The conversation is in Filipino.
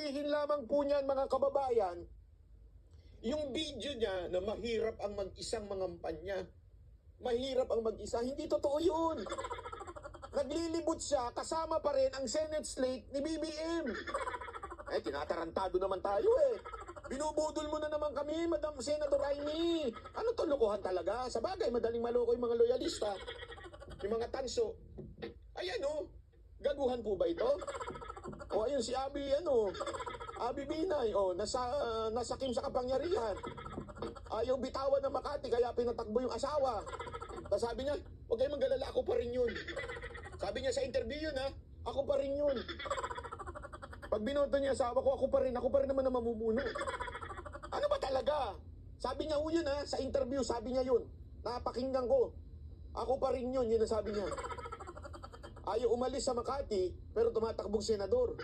sabihin lamang po niyan mga kababayan, yung video niya na mahirap ang mag-isang mangampanya. Mahirap ang mag-isa. Hindi totoo yun. Naglilibot siya, kasama pa rin ang Senate slate ni BBM. Tinatarantado naman tayo eh. Binubudol mo na naman kami, Madam Senator Amy. Ano to, lokohan talaga? Sa bagay, madaling maloko yung mga loyalista. Yung mga tanso. Ayan o, gaguhan po ba ito? O ayun si Abby, Abby Binay, nasakim sa kapangyarihan. Ayaw bitawan ng Makati, kaya pinatakbo yung asawa. Tapos sabi niya, huwag kayong maggalala, ako pa rin yun. Sabi niya sa interview yun, ako pa rin yun. Pag binoto niya asawa ko, ako pa rin naman ang mamumuno. Ano ba talaga? Sabi niya yun sa interview, sabi niya yun. Napakinggan ko. Ako pa rin yun ang sabi niya. Ayaw umalis sa Makati, pero tumatakbong senador.